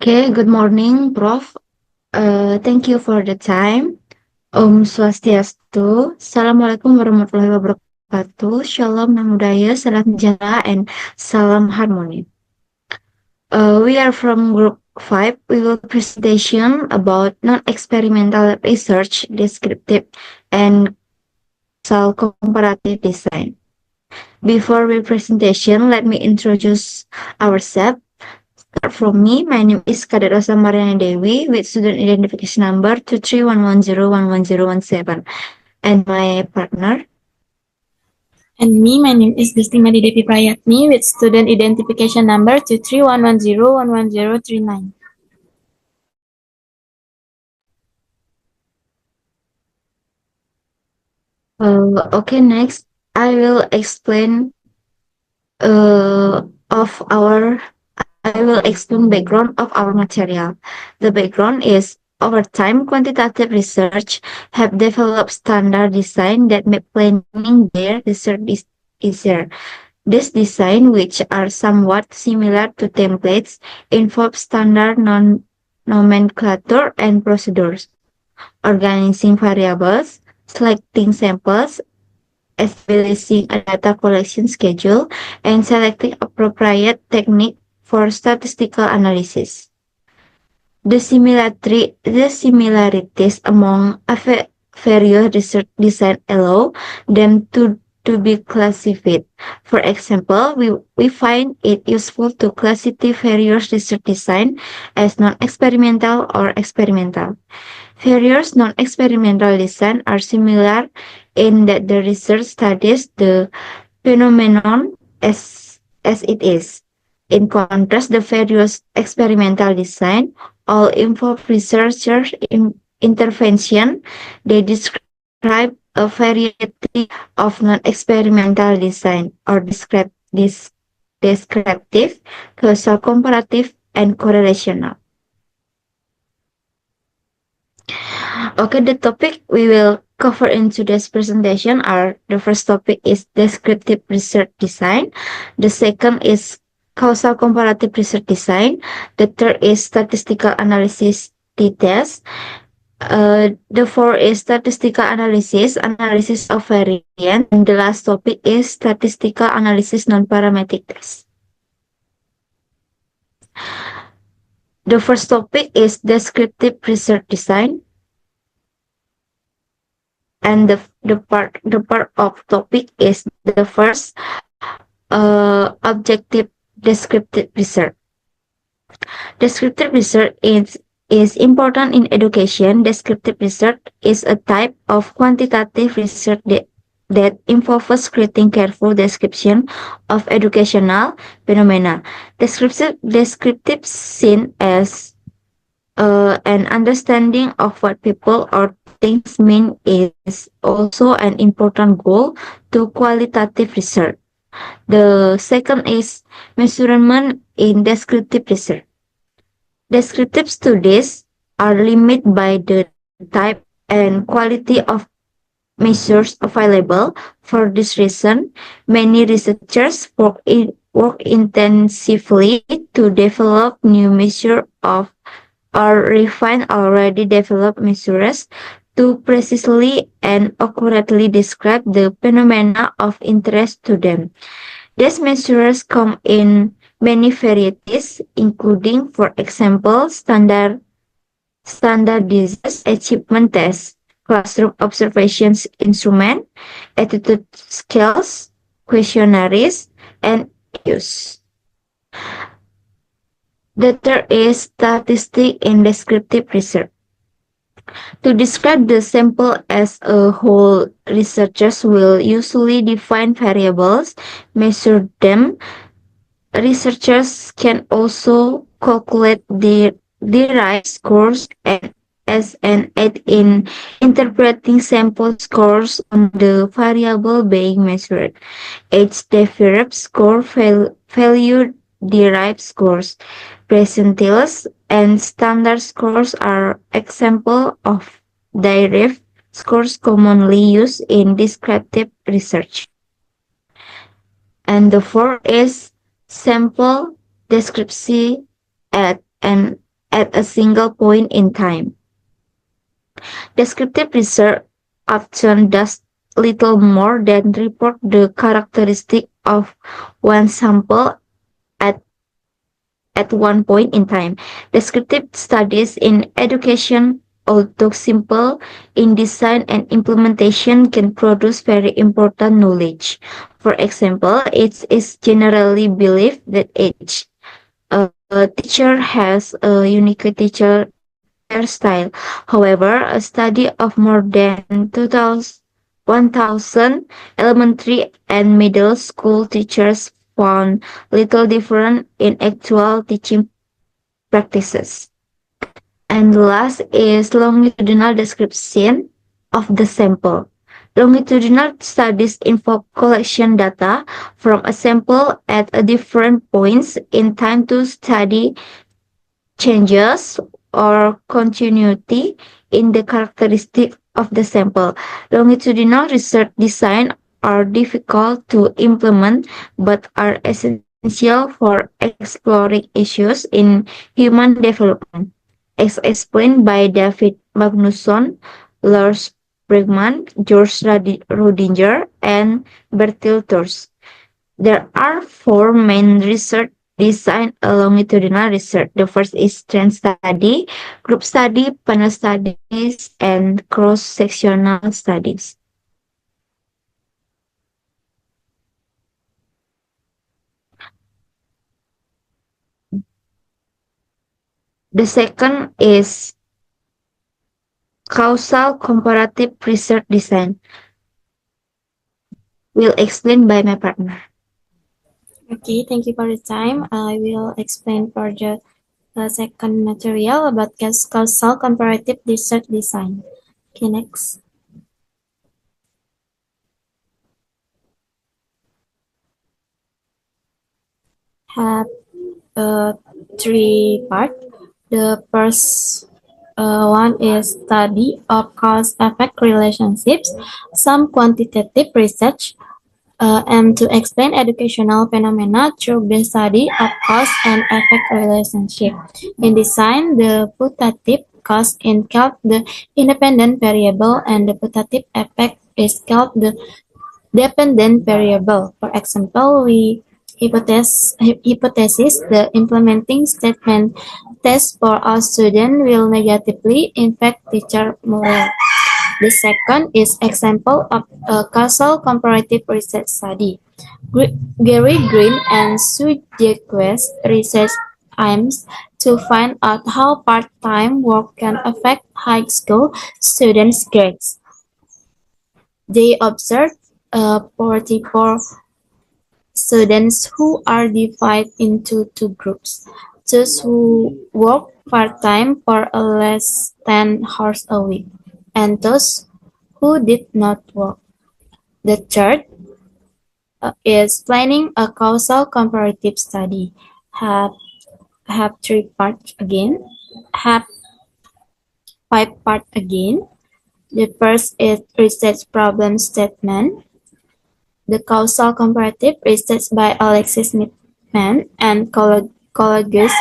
Okay, good morning, Prof. Thank you for the time. Swastiastu. Assalamualaikum warahmatullahi wabarakatuh. Shalom, Namo Buddhaya, Salam Sejahtera, and Salam Harmony. We are from Group 5. We will presentation about non-experimental research, descriptive, and comparative design. Before we presentation, let me introduce ourselves. From me, my name is Kadet Rosa Mariana Dewi with student identification number 231101117, and my partner. And me, my name is Gustimadi Devi Prayatni with student identification number 23110111039. Okay, next I will explain of our I will explain background of our material. The background is over time, quantitative research have developed standard design that make planning their research easier. This design, which are somewhat similar to templates, involve standard nomenclature and procedures, organizing variables, selecting samples, establishing a data collection schedule, and selecting appropriate technique for statistical analysis. The similarities among various research design allow them to be classified. For example, we find it useful to classify various research design as non-experimental or experimental. Various non-experimental design are similar in that the research studies the phenomenon as it is. In contrast, the various experimental design all involve researchers intervention. They describe a variety of non-experimental design or descriptive, causal comparative, and correlational. Okay, the topic we will cover in today's presentation are the first topic is descriptive research design. The second is causal comparative research design. The third is statistical analysis details. The fourth is statistical analysis of variance, and the last topic is statistical analysis non-parametric test. The first topic is descriptive research design. And the part of topic is the first objective descriptive research. Descriptive research is important in education. Descriptive research is a type of quantitative research that involves creating careful description of educational phenomena. Descriptive seen as an understanding of what people or things mean is also an important goal to qualitative research. The second is measurement in descriptive research. Descriptive studies are limited by the type and quality of measures available. For this reason, many researchers work intensively to develop new measures of or refine already developed measures to precisely and accurately describe the phenomena of interest to them. These measures come in many varieties, including, for example, standardized achievement tests, classroom observations instrument, attitude scales, questionnaires, and use. The third is statistic in descriptive research. To describe the sample as a whole, researchers will usually define variables, measure them. Researchers can also calculate the derived scores and as an aid in interpreting sample scores on the variable being measured. Age derived score, value derived scores, percentiles, and standard scores are examples of derived scores commonly used in descriptive research. And the fourth is sample description and at a single point in time. Descriptive research often does little more than report the characteristic of one sample at, at one point in time. Descriptive studies in education, although simple in design and implementation, can produce very important knowledge. For example, it is generally believed that each teacher has a unique teacher hairstyle. However, a study of more than 1,000 elementary and middle school teachers found little difference in actual teaching practices. And last is longitudinal description of the sample. Longitudinal studies involve collection data from a sample at a different points in time to study changes or continuity in the characteristic of the sample. Longitudinal research design are difficult to implement but are essential for exploring issues in human development, as explained by David Magnusson, Lars Bregman, George Rodinger, and Bertil Thurs. There are four main research design a longitudinal research. The first is trend study, group study, panel studies, and cross-sectional studies. The second is causal comparative research design. Will explain by my partner. Okay, thank you for the time. I will explain for the second material about causal comparative research design. Okay, next. Have three parts. The first one is study of cause-effect relationships. Some quantitative research aim to explain educational phenomena through the study of cause and effect relationship. In design, the putative cause is called the independent variable and the putative effect is called the dependent variable. For example, we hypothesis the implementing statement test for all students will negatively impact teacher morale. The second is example of a causal comparative research study. Gary Green and Sue Jaques research aims to find out how part-time work can affect high school students' grades. They observed 44 students who are divided into two groups: those who work part-time for less than hours a week, and those who did not work. The third is planning a causal comparative study. Have three parts again. Have five parts again. The first is research problem statement. The causal comparative research by Alexis Smithman and colleagues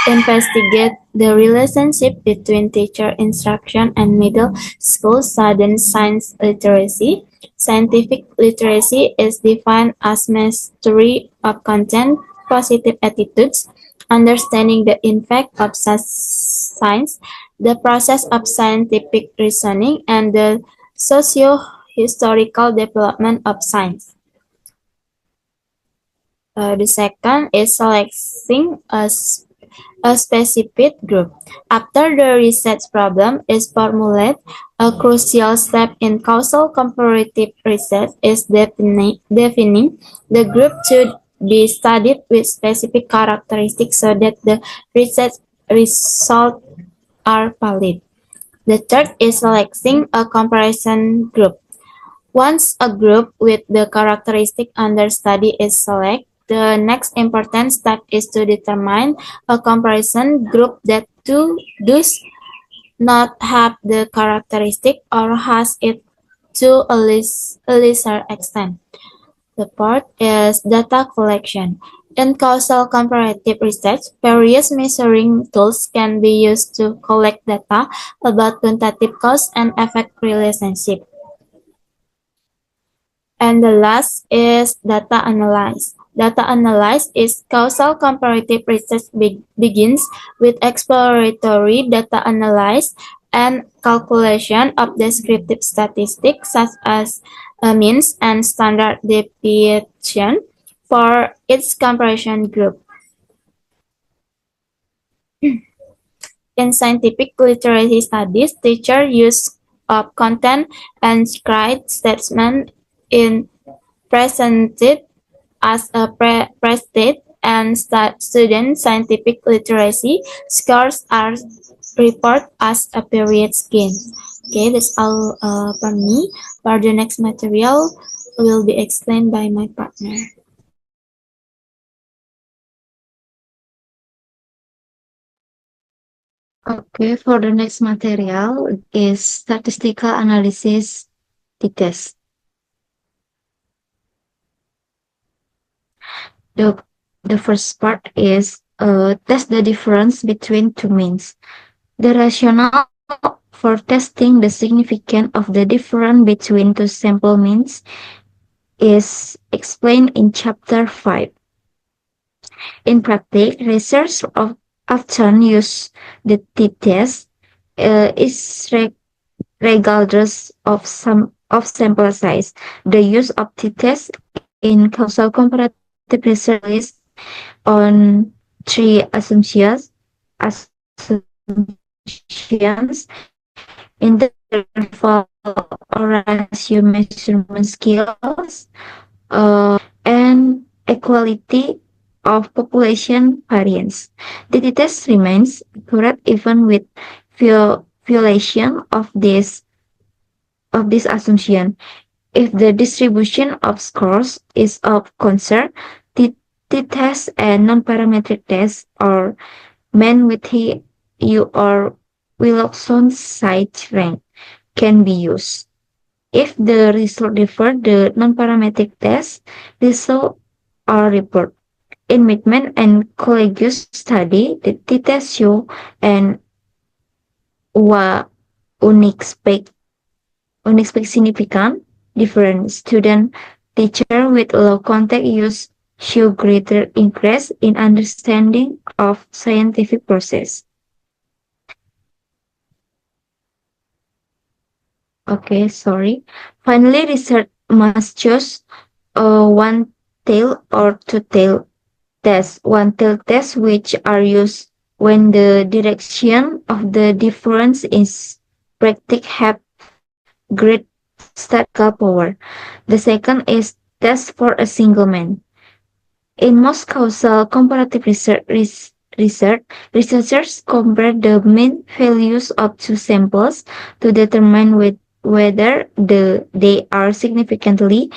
investigate the relationship between teacher instruction and middle school student science literacy. Scientific literacy is defined as mastery of content, positive attitudes, understanding the impact of science, the process of scientific reasoning, and the socio-historical development of science. The second is selecting a specific group. After the research problem is formulated, a crucial step in causal comparative research is defining the group to be studied with specific characteristics so that the research results are valid. The third is selecting a comparison group. Once a group with the characteristic under study is selected, the next important step is to determine a comparison group that does not have the characteristic or has it to a lesser extent. The fourth is data collection. In causal comparative research, various measuring tools can be used to collect data about quantitative cause and effect relationship. And the last is data analysis. Data analysis is causal comparative research begins with exploratory data analysis and calculation of descriptive statistics such as means and standard deviation for its comparison group. In scientific literacy studies, teachers use of content and script statement in presented as a prestige and student scientific literacy scores are reported as a period gain. Okay, that's all from me. For the next material will be explained by my partner. Okay, for the next material is statistical analysis test. The, the first part is test the difference between two means. The rationale for testing the significance of the difference between two sample means is explained in chapter 5. In practice, research often use the t-test is regardless of sample size. The use of t-test in causal comparative research is on three assumptions: interval or ratio measurement skills, and equality of population variance. The test remains accurate even with violation of this assumption. If the distribution of scores is of concern, t-test and non-parametric tests are meant with U or Wilson site rank can be used. If the result differ, the non-parametric test result are reported. In Midman and Collegius study, the t-test show an unexpected significant difference. Student teacher with low contact use show greater increase in understanding of scientific process. Okay, sorry. Finally, research must choose a one-tail or two-tail test. One-tail tests which are used when the direction of the difference is practic have great statistical power. The second is test for a single man. In most causal comparative researchers compare the mean values of two samples to determine whether they are significantly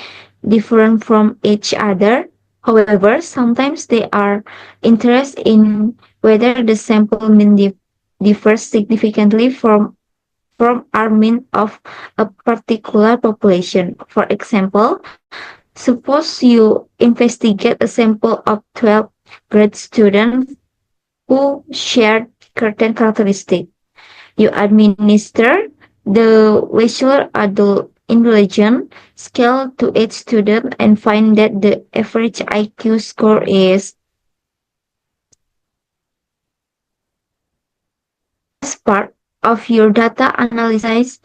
different from each other. However, sometimes they are interested in whether the sample mean differs significantly from our mean of a particular population. For example, suppose you investigate a sample of 12 grade students who shared certain characteristics. You administer the Wechsler adult intelligence scale to each student and find that the average IQ score is. As part of your data analysis,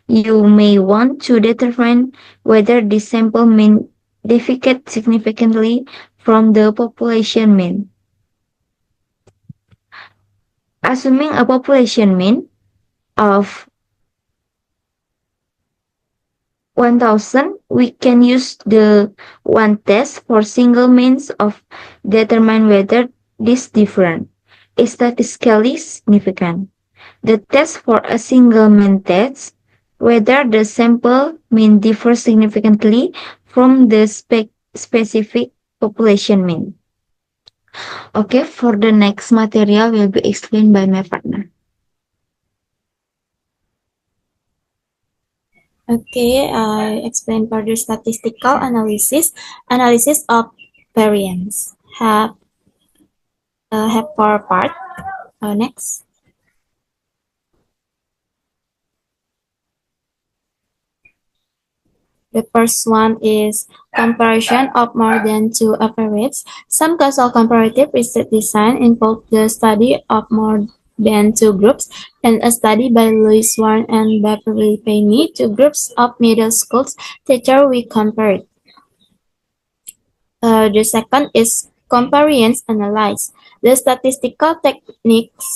you may want to determine whether the sample mean deviate significantly from the population mean. Assuming a population mean of 1000, we can use the one test for single means of determine whether this different is statistically significant. The test for a single mean test whether the sample mean differs significantly from the specific population mean. Okay, for the next material will be explained by my partner. Okay, I explain further statistical analysis of variance. have four parts. Next. The first one is comparison of more than two averages. Some causal comparative research design involve the study of more than two groups, and a study by Louis Warren and Beverly Payne, two groups of middle school teachers we compared. The second is covariance analysis. The statistical techniques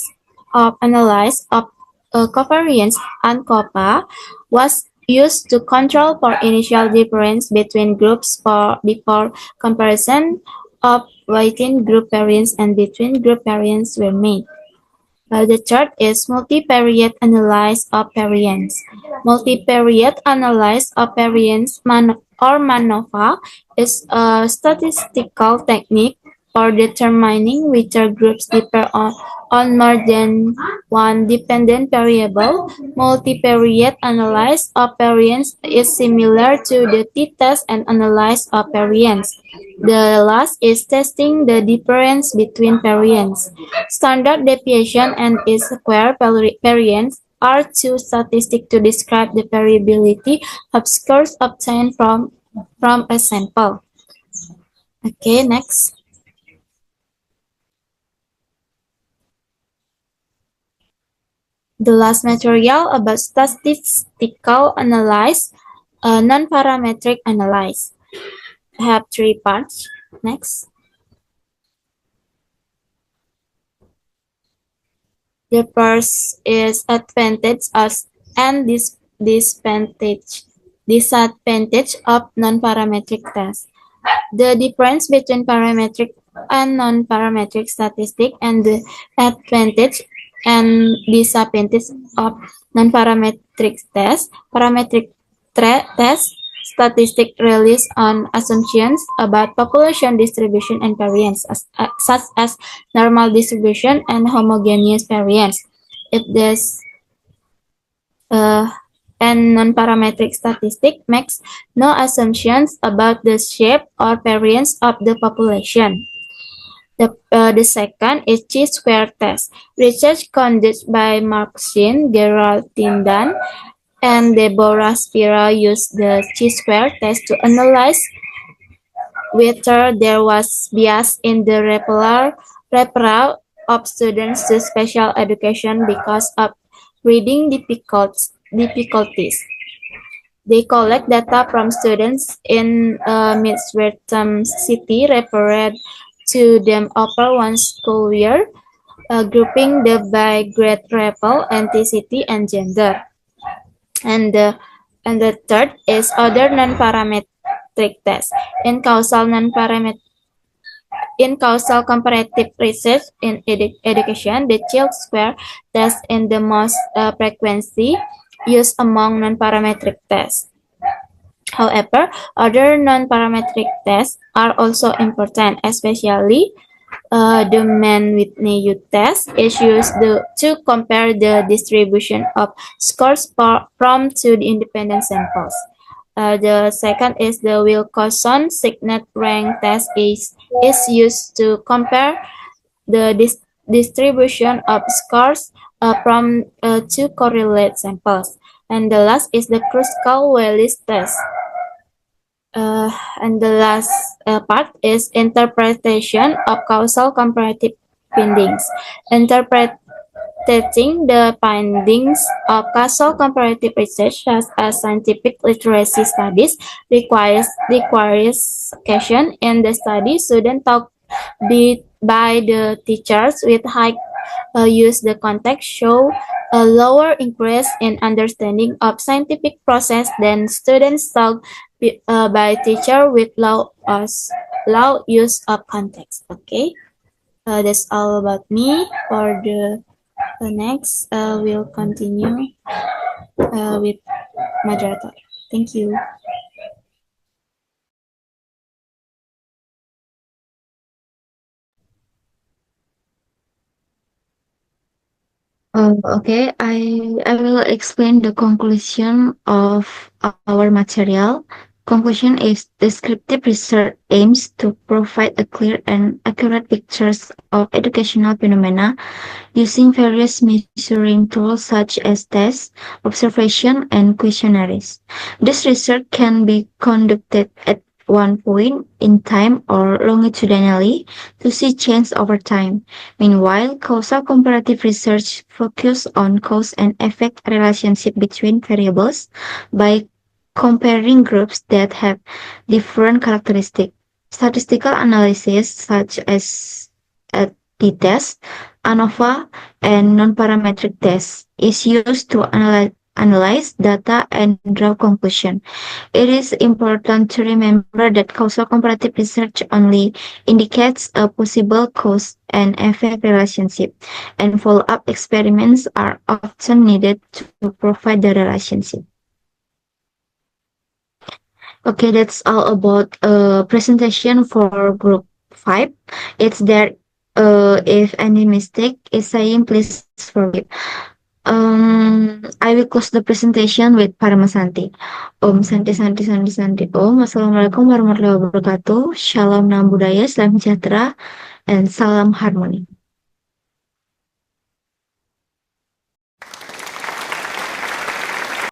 of analysis of covariance and COPA was used to control for initial difference between groups before comparison of within group variance and between group variance were made. The third is multivariate analysis of variance. Multivariate analysis of variance or MANOVA is a statistical technique for determining which groups differ on more than one dependent variable. Multivariate analysis of variance is similar to the t-test and analysis of variance. The last is testing the difference between variance. Standard deviation and square variance are two statistics to describe the variability of scores obtained from a sample. Okay, next. The last material about statistical analysis, non-parametric analysis. I have three parts. Next. The first is advantage and disadvantage of non-parametric tests. The difference between parametric and non-parametric statistics and the advantage and disadvantage of non-parametric tests. Parametric tests statistics rely on assumptions about population distribution and variance, such as normal distribution and homogeneous variance. If this and non-parametric statistic makes no assumptions about the shape or variance of the population. The second is chi-square test. Research conducted by Mark Shin, Gerald Tindan, and Deborah Spira used the chi-square test to analyze whether there was bias in the referral of students to special education because of reading difficulties. They collect data from students in Midwestern City referred to them over one school year, grouping them by grade level, ethnicity, and gender. And the third is other non-parametric tests. In causal comparative research in education, the chi-square test is the most frequently used among non-parametric tests. However, other non-parametric tests are also important, especially the Mann-Whitney test is used to compare the distribution of scores from two independent samples. The second is the Wilcoxon Signet Rank test is used to compare the distribution of scores from two correlated samples. And the last is the Kruskal-Wallis test. And the last part is interpretation of causal comparative findings. Interpreting the findings of causal comparative research, such as scientific literacy studies, requires question in the study shouldn't talk by the teachers with high use the context show a lower increase in understanding of scientific process than students taught by teacher with low use of context. Okay, that's all about me. For the next, we'll continue with moderator. Thank you. Okay, I will explain the conclusion of our material. Conclusion is descriptive research aims to provide a clear and accurate pictures of educational phenomena using various measuring tools such as tests, observation, and questionnaires. This research can be conducted at one point in time or longitudinally to see change over time. Meanwhile, causal comparative research focuses on cause and effect relationship between variables by comparing groups that have different characteristics. Statistical analysis such as t-test, ANOVA, and non-parametric tests is used to analyze data and draw conclusions. It is important to remember that causal comparative research only indicates a possible cause and effect relationship, and follow-up experiments are often needed to provide the relationship. Okay, that's all about presentation for group 5. It's there if any mistake is saying, please forgive. I will close the presentation with Paramasanti. Om Santi Santi Santi Santi Om. Assalamualaikum warahmatullahi wabarakatuh. Shalom Nam Budaya, Salam Sejahtera, and Salam Harmoni.